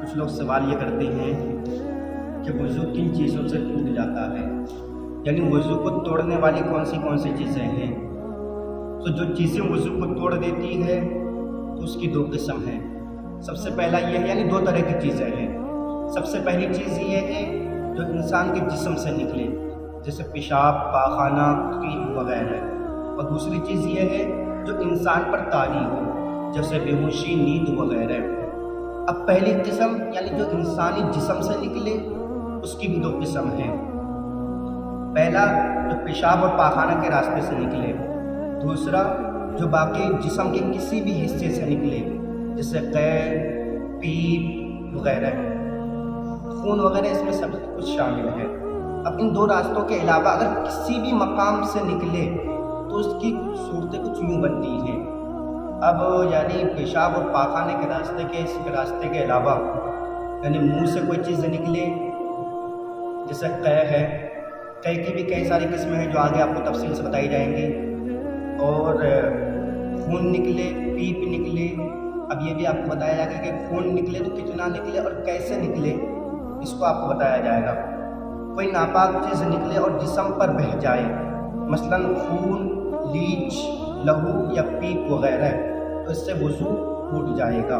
کچھ لوگ سوال یہ کرتے ہیں کہ وضو کن چیزوں سے ٹوٹ جاتا ہے، یعنی وضو کو توڑنے والی کون سی چیزیں ہیں۔ تو جو چیزیں وضو کو توڑ دیتی ہے تو اس کی دو قسم ہیں۔ سب سے پہلا یہ ہے، یعنی دو طرح کی چیزیں ہیں۔ سب سے پہلی چیز یہ ہے جو انسان کے جسم سے نکلے، جیسے پیشاب، پاخانہ، قیل وغیرہ، اور دوسری چیز یہ ہے جو انسان پر طاری ہو، جیسے بے ہوشی، نیند وغیرہ۔ اب پہلی قسم یعنی جو انسانی جسم سے نکلے، اس کی بھی دو قسم ہیں۔ پہلا جو پیشاب اور پاخانہ کے راستے سے نکلے، دوسرا جو باقی جسم کے کسی بھی حصے سے نکلے، جیسے قے، پیپ وغیرہ، خون وغیرہ، اس میں سب کچھ شامل ہے۔ اب ان دو راستوں کے علاوہ اگر کسی بھی مقام سے نکلے تو اس کی صورتیں کچھ یوں بنتی ہیں۔ اب یعنی پیشاب اور پاخانے کے راستے کے علاوہ یعنی منہ سے کوئی چیز نکلے، جیسے قے ہے، قے کی بھی کئی ساری قسمیں ہیں جو آگے آپ کو تفصیل سے بتائی جائیں گی، اور خون نکلے، پیپ نکلے۔ اب یہ بھی آپ کو بتایا جائے گا کہ خون نکلے تو کتنا نکلے اور کیسے نکلے، اس کو آپ کو بتایا جائے گا۔ کوئی ناپاک چیز نکلے اور جسم پر بہہ جائے، مثلاً خون، لیچ، لہو یا پیپ وغیرہ، تو اس سے وضو ٹوٹ جائے گا،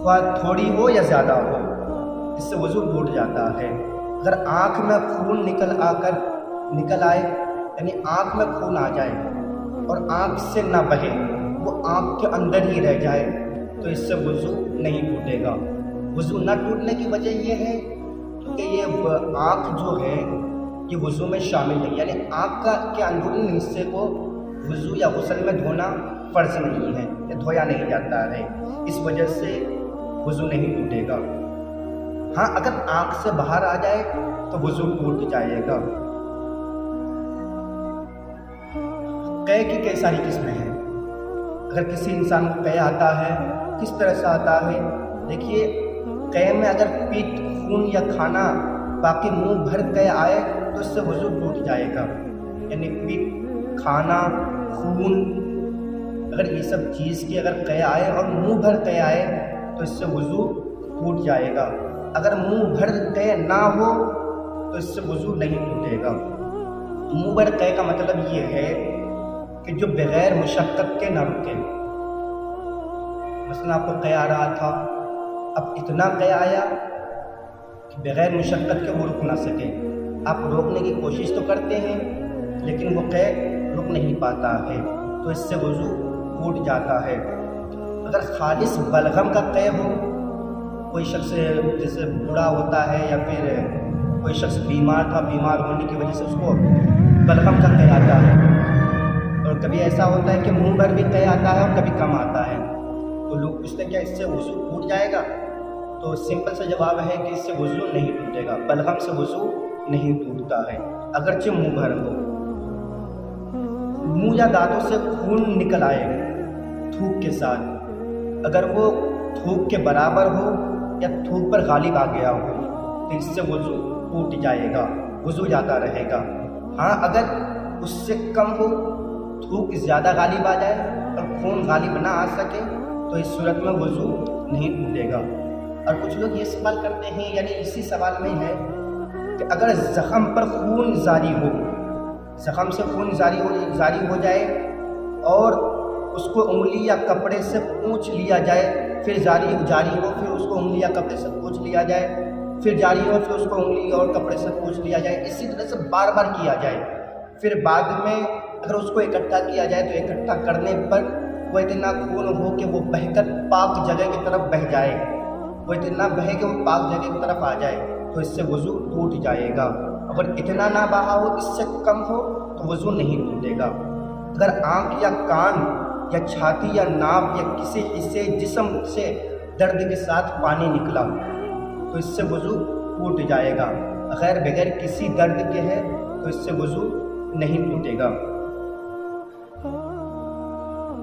خواہ تھوڑی ہو یا زیادہ ہو، اس سے وضو ٹوٹ جاتا ہے۔ اگر آنکھ میں خون نکل آئے، یعنی آنکھ میں خون آ جائے اور آنکھ سے نہ بہے، وہ آنکھ کے اندر ہی رہ جائے، تو اس سے وضو نہیں ٹوٹے گا۔ وضو نہ ٹوٹنے کی وجہ یہ ہے کہ یہ آنکھ جو ہے یہ وضو میں شامل نہیں، یعنی آنکھ کے اندرونی حصے کو وضو یا غسل میں دھونا فرض نہیں ہے، یا دھویا نہیں جاتا ہے، اس وجہ سے وضو نہیں ٹوٹے گا۔ ہاں، اگر آنکھ سے باہر آ جائے تو وضو ٹوٹ جائے گا۔ قے کی کئی ساری قسمیں ہیں۔ اگر کسی انسان کو قے آتا ہے، کس طرح سے آتا ہے؟ دیکھیے، قے میں اگر پیٹ، خون یا کھانا باقی منہ بھر قے آئے تو اس سے وضو ٹوٹ جائے گا، یعنی پیٹ، کھانا، خون، اگر یہ سب چیز کی اگر قے آئے اور منہ بھر قے آئے تو اس سے وضو ٹوٹ جائے گا۔ اگر منہ بھر قے نہ ہو تو اس سے وضو نہیں ٹوٹے گا۔ منہ بھر قے کا مطلب یہ ہے کہ جو بغیر مشقت کے نہ رکے۔ مثلا آپ کو قے آ رہا تھا، اب اتنا قے آیا کہ بغیر مشقت کے وہ رک نہ سکے، آپ روکنے کی کوشش تو کرتے ہیں لیکن وہ قے رک نہیں پاتا ہے، تو اس سے وضو ٹوٹ جاتا ہے۔ اگر خالص بلغم کا قے ہو، کوئی شخص جیسے بوڑھا ہوتا ہے یا پھر کوئی شخص بیمار تھا، بیمار ہونے کی وجہ سے اس کو بلغم کا قے آتا ہے، اور کبھی ایسا ہوتا ہے کہ منہ بھر بھی قے آتا ہے اور کبھی کم آتا ہے، تو لوگ پوچھتے ہیں کیا اس سے وضو ٹوٹ جائے گا؟ تو سمپل سا جواب ہے کہ اس سے وضو نہیں ٹوٹے گا، بلغم سے وضو نہیں ٹوٹتا ہے، اگرچہ منہ بھر ہو۔ منہ یا دانتوں سے خون نکل آئے تھوک کے ساتھ، اگر وہ تھوک کے برابر ہو یا تھوک پر غالب آ گیا ہو تو اس سے وضو ٹوٹ جائے گا، وضو جاتا رہے گا۔ ہاں، اگر اس سے کم ہو، تھوک زیادہ غالب آ جائے اور خون غالب نہ آ سکے تو اس صورت میں وضو نہیں ٹوٹے گا۔ اور کچھ لوگ یہ سوال کرتے ہیں، یعنی اسی سوال میں ہے کہ اگر زخم پر خون جاری ہو، زخم سے خون جاری ہو جائے اور اس کو انگلی یا کپڑے سے پوچھ لیا جائے، پھر جاری ہو، پھر اس کو انگلی یا کپڑے سے پوچھ لیا جائے، پھر جاری ہو، پھر اس کو انگلی اور کپڑے سے پوچھ لیا جائے، اسی طرح سے بار بار کیا جائے، پھر بعد میں اگر اس کو اکٹھا کیا جائے تو اکٹھا کرنے پر وہ اتنا خون ہو کہ وہ بہہ کر پاک جگہ کی طرف بہہ جائے، وہ اتنا بہے کہ وہ پاک جگہ کی طرف آ جائے، تو اس سے وضو ٹوٹ جائے گا۔ اگر اتنا نہ بہا ہو، اس سے کم ہو، تو وضو نہیں ٹوٹے گا۔ اگر آنکھ یا کان یا چھاتی یا ناک یا کسی حصے جسم سے درد کے ساتھ پانی نکلا تو اس سے وضو ٹوٹ جائے گا، اگر بغیر کسی درد کے ہے تو اس سے وضو نہیں ٹوٹے گا۔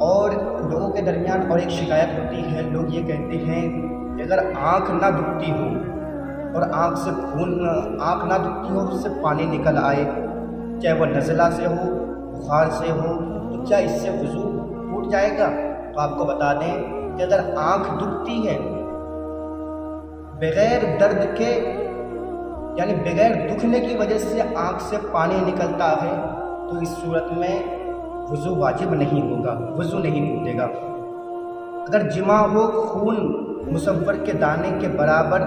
اور لوگوں کے درمیان اور ایک شکایت ہوتی ہے، لوگ یہ کہتے ہیں کہ اگر آنکھ نہ دکھتی ہو اور آنکھ نہ دکھتی ہو، اس سے پانی نکل آئے، چاہے وہ نزلہ سے ہو، بخار سے ہو، تو کیا اس سے وضو ٹوٹ جائے گا؟ تو آپ کو بتا دیں کہ اگر آنکھ دکھتی ہے بغیر درد کے، یعنی بغیر دکھنے کی وجہ سے آنکھ سے پانی نکلتا ہے، تو اس صورت میں وضو واجب نہیں ہوگا، وضو نہیں ٹوٹے گا۔ اگر جمع ہو، خون مصور کے دانے کے برابر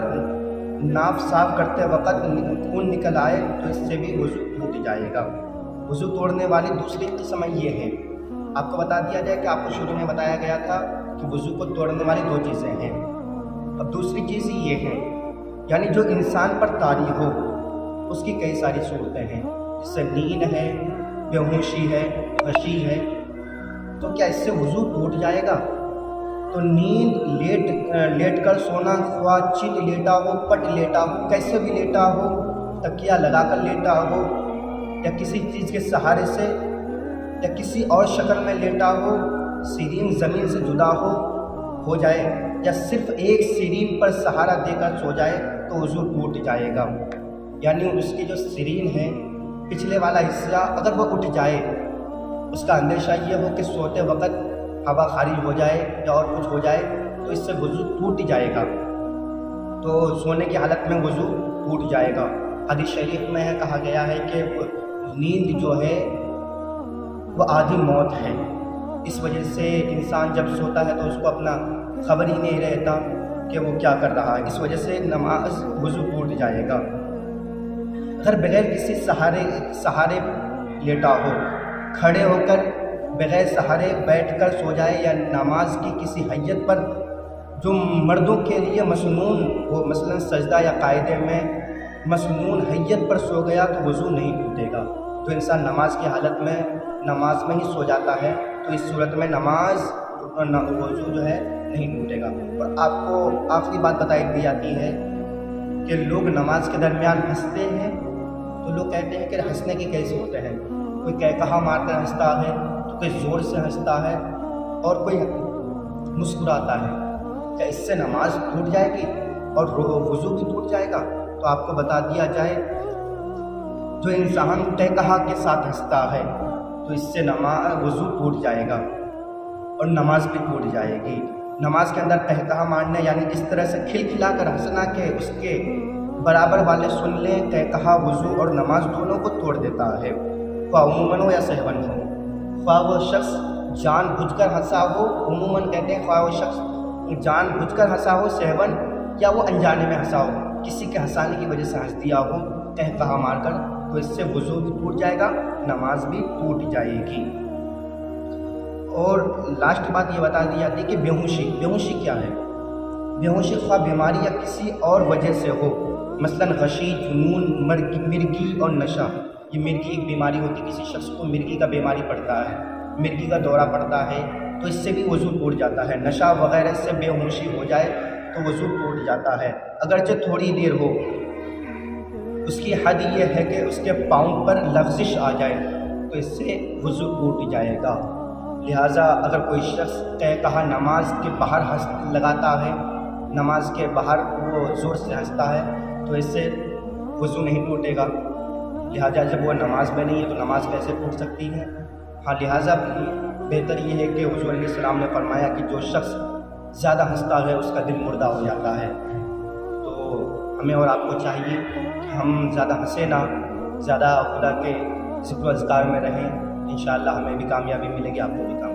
ناف صاف کرتے وقت خون نکل آئے تو اس سے بھی وضو ٹوٹ جائے گا۔ وضو توڑنے والی دوسری قسم یہ ہے، آپ کو بتا دیا جائے کہ آپ کو شروع میں بتایا گیا تھا کہ وضو کو توڑنے والی دو چیزیں ہیں۔ اب دوسری چیز یہ ہے، یعنی جو انسان پر طاری ہو اس کی کئی ساری صورتیں ہیں، جس سے نیند ہے، بے ہوشی ہے، غشی ہے، تو کیا اس سے وضو ٹوٹ جائے گا؟ تو نیند لیٹ کر سونا، خواہ چت لیٹا ہو، پٹ لیٹا ہو، کیسے بھی لیٹا ہو، تکیہ لگا کر لیٹا ہو، یا کسی چیز کے سہارے سے یا کسی اور شکل میں لیٹا ہو، سیرین زمین سے جدا ہو جائے، یا صرف ایک سیرین پر سہارا دے کر سو جائے تو وضو ٹوٹ جائے گا۔ یعنی اس کی جو سیرین ہے، پچھلے والا حصہ اگر وہ اٹھ جائے، اس کا اندیشہ یہ ہو کہ سوتے وقت ہوا خارج ہو جائے یا اور کچھ ہو جائے تو اس سے وضو ٹوٹ جائے گا، تو سونے کی حالت میں وضو ٹوٹ جائے گا۔ حدیث شریف میں کہا گیا ہے کہ نیند جو ہے وہ آدھی موت ہے، اس وجہ سے انسان جب سوتا ہے تو اس کو اپنا خبر ہی نہیں رہتا کہ وہ کیا کر رہا ہے، اس وجہ سے نماز وضو ٹوٹ جائے گا۔ اگر بغیر کسی سہارے لیٹا ہو، کھڑے ہو کر بغیر سہارے بیٹھ کر سو جائے، یا نماز کی کسی حیت پر جو مردوں کے لیے مسنون ہو، مثلا سجدہ یا قاعدے میں مسنون حیت پر سو گیا تو وضو نہیں ٹوٹے گا۔ تو انسان نماز کی حالت میں نماز میں ہی سو جاتا ہے تو اس صورت میں وضو جو ہے نہیں ٹوٹے گا۔ اور آپ کو آخری بات بتائی دی جاتی ہے کہ لوگ نماز کے درمیان ہنستے ہیں، تو لوگ کہتے ہیں کہ ہنسنے کی کئی صورتیں ہیں، کوئی کہا مار کر ہنستا ہے، تو کوئی زور سے ہنستا ہے، اور کوئی مسکراتا ہے۔ کیا اس سے نماز ٹوٹ جائے گی اور وضو بھی ٹوٹ جائے گا؟ تو آپ کو بتا دیا جائے، جو انسان کہا کے ساتھ ہنستا ہے تو اس سے وضو ٹوٹ جائے گا اور نماز بھی ٹوٹ جائے گی۔ نماز کے اندر کہا مارنے، یعنی اس طرح سے کھلکھلا کر ہنسنا کہ اس کے برابر والے سن لیں، کہا وضو اور نماز دونوں کو توڑ دیتا ہے، خواہ عموماً ہو یا سہون ہو۔ خواہ وہ شخص جان بوجھ کر ہنسا ہو، عموماً کہتے ہیں خواہ وہ شخص جان بوجھ کر ہنسا ہو سہون، یا وہ انجانے میں ہنسا ہو، کسی کے ہنسانے کی وجہ سے ہنس دیا ہو کہا مار کر، تو اس سے وضو بھی ٹوٹ جائے گا، نماز بھی ٹوٹ جائے گی۔ اور لاسٹ بات یہ بتا دی جاتی ہے کہ بے ہوشی کیا ہے؟ بے ہوشی خواہ بیماری یا کسی اور وجہ سے ہو، مثلاً غشی، جنون، مرگی اور نشہ۔ یہ مرگی ایک بیماری ہوتی ہے، کسی شخص کو مرگی کا بیماری پڑتا ہے، مرگی کا دورہ پڑتا ہے تو اس سے بھی وضو ٹوٹ جاتا ہے۔ نشہ وغیرہ سے بے ہوشی ہو جائے تو وضو ٹوٹ جاتا ہے، اگرچہ تھوڑی دیر ہو۔ اس کی حد یہ ہے کہ اس کے پاؤں پر لغزش آ جائے تو اس سے وضو ٹوٹ جائے گا۔ لہٰذا اگر کوئی شخص کہا نماز کے باہر لگاتا ہے، نماز کے باہر وہ زور سے ہنستا ہے تو اس سے وضو نہیں ٹوٹے گا۔ لہٰذا جب وہ نماز میں نہیں ہے تو نماز کیسے ٹوٹ سکتی ہے؟ ہاں، لہٰذا بہتر یہ ہے کہ حضور علیہ السلام نے فرمایا کہ جو شخص زیادہ ہنستا ہے اس کا دل مردہ ہو جاتا ہے۔ تو ہمیں اور آپ کو چاہیے کہ ہم زیادہ ہنسے نہ، زیادہ خدا کے ذکر و اذکار میں رہیں، انشاءاللہ ہمیں بھی کامیابی ملے گی، آپ کو بھی کامیابی۔